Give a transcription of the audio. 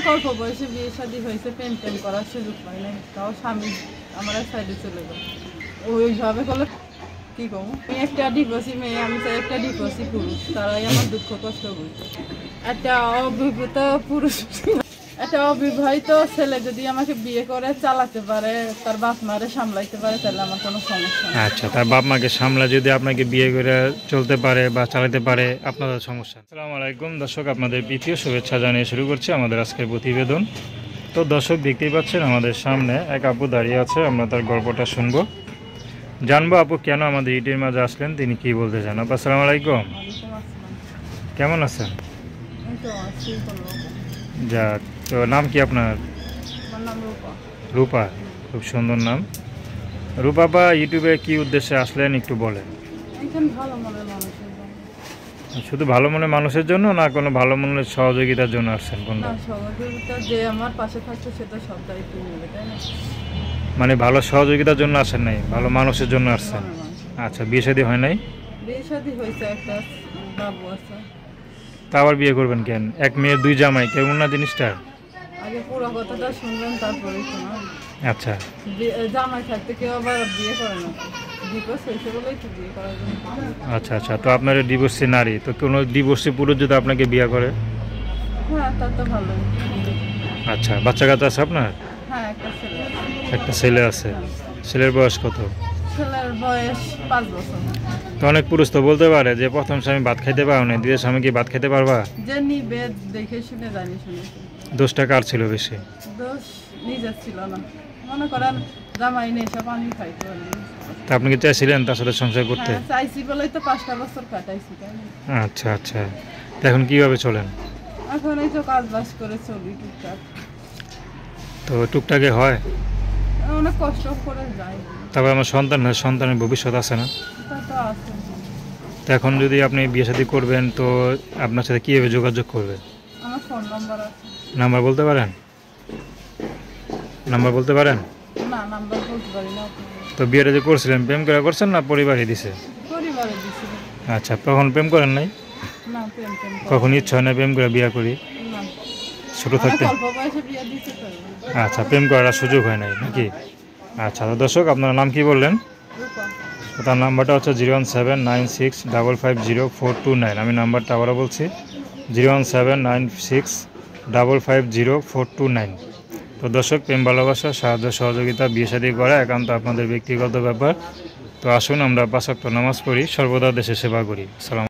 অনেক অল্প বয়সে বিয়ে শাদী হয়েছে, প্রেম টেম করার সুযোগ পাই নাই, তাও স্বামী আমার এক সাইডে চলে গেল। ওইভাবে করলে কি করবো? আমি একটা ডিভোর্সি মেয়ে, আমি চাই একটা ডিভোর্সি পুরুষ, তারাই আমার দুঃখ কষ্ট বুঝবে। একটা অভিভূত পুরুষ, একটা অবিবাহিত ছেলে যদি আমাকে বিয়ে করে চালাতে পারে, তার বাপ মারে সামলাইতে পারে, তাহলে আমার কোনো সমস্যা নেই। আচ্ছা, তার বাপ মাকে সামলা যদি আপনাকে বিয়ে করে চলতে পারে বা চালাতে পারে, আপনাদের সমস্যা। আসসালামু আলাইকুম দর্শক, আপনাদের প্রীতীয় শুভেচ্ছা জানিয়ে শুরু করছি আমাদের আজকের প্রতিবেদন। তো দর্শক, দেখতেই পাচ্ছেন আমাদের সামনে এক আপু দাঁড়িয়ে আছে, আমরা তার গল্পটা শুনবো, জানবো আপু কেন আমাদের ইটির মাঝে আসলেন, তিনি কি বলতে চান। আপু আসসালামু আলাইকুম, ওয়ালাইকুম আসসালাম। কেমন আছেন? এই তো আছি কোনোরকম। যাক, তো নাম কি আপনার? আমার নাম রূপা। রূপা, খুব সুন্দর নাম। রূপা বা ইউটিউবে কি উদ্দেশ্যে আসলেন একটু বলেন। একজন ভালো মনের মানুষের জন্য। শুধু ভালো মনের মানুষের জন্য না কোনো ভালো মনের সহযোগিতার জন্য আসছেন কোনটা? না, সহযোগিতা যে আমার পাশে থাকছে সে তো সব দায়িত্ব নেবে, তাই না? মানে ভালো সহযোগিতার জন্য আসেন নাই, ভালো মানুষের জন্য আসছেন। মনের মানুষ। আচ্ছা, বিয়ে শাদী হয় নাই? বিয়ে শাদী হয়েছে, একটা বাবু আছে। তা আবার বিয়ে করবেন কেন? এক মেয়ে দুই জামাই, কেমন না জিনিসটা? আগে পুরো কথাটা শুনবেন, তারপরেই শোনান। আচ্ছা জামাই থাকতে কেউ আবার বিয়ে করে না, ডিভোর্স হয়েছে বলেই তো বিয়ে করার জন্য। আচ্ছা আচ্ছা, তো আপনার ডিভোর্সি নারী, তো কোনো ডিভোর্সি পুরুষ যদি আপনাকে বিয়ে করে? হ্যাঁ, তা তো ভালোই। আচ্ছা, বাচ্চা কাচ্চা আছে আপনার? হ্যাঁ, একটা ছেলে আছে। একটা ছেলে আছে। ছেলের বয়স কত? ছেলের বয়স 5 বছর। তো অনেক পুরুষ তো বলতে পারে যে প্রথম স্বামী ভাত খাইতে পারো না, দ্বিতীয় স্বামী কি ভাত খেতে পারবা? যে নিবে দেখে শুনে জানি শুনে। দোষটা কার ছিল বেশি? দোষ নিজের ছিল না, মনে করেন জামাই নেশা পানি খাইতে পারলি। তা আপনি কি চাইছিলেন তার সাথে সংসার করতে? হ্যাঁ, চাইছি বলেই তো 5টা বছর কাটাইছি, তাই না? আচ্ছা আচ্ছা, তো এখন কিভাবে চলেন? এখন এই তো কাজ বাজ করে চলি টুকটাক। তো টুকটাকে হয়? অনেক কষ্ট করে যাই। তারপর আমার সন্তান হয়, সন্তানের ভবিষ্যৎ আছে না? তা তো আছে। তো এখন যদি আপনি বিয়ে শাদী করবেন, তো আপনার সাথে কীভাবে যোগাযোগ করবে? আমার ফোন নাম্বার আছে। নাম্বার বলতে পারেন? নাম্বার বলতে পারেন? না, নাম্বার বলতে পারি না। তো বিয়েটা যে করছিলেন, প্রেম করে করছেন না পরিবারই দিছে? পরিবারে দিছিল। আচ্ছা, তখন প্রেম করেন নাই? না, প্রেম প্রেম করে কখন ইচ্ছা হয় না প্রেম করে বিয়ে করি? না। ছোটো অনেক থাকতে? অল্প বয়সে বিয়ে দিতে পারে। আচ্ছা, প্রেম করার সুযোগ হয় নাই নাকি? আচ্ছা, তো দর্শক, আপনার নাম কি বললেন? রূপা। তো তার নাম্বারটা হচ্ছে 01796550429। আমি নাম্বারটা আবারও বলছি, 01796550429। তো দর্শক, প্রেম ভালোবাসা, সাহায্য সহযোগিতা, বিয়ে শাদী করা একান্ত আপনাদের ব্যক্তিগত ব্যাপার। তো আসুন আমরা 5 ওয়াক্ত নামাজ পড়ি, সর্বদা দেশে সেবা করি। সালাম।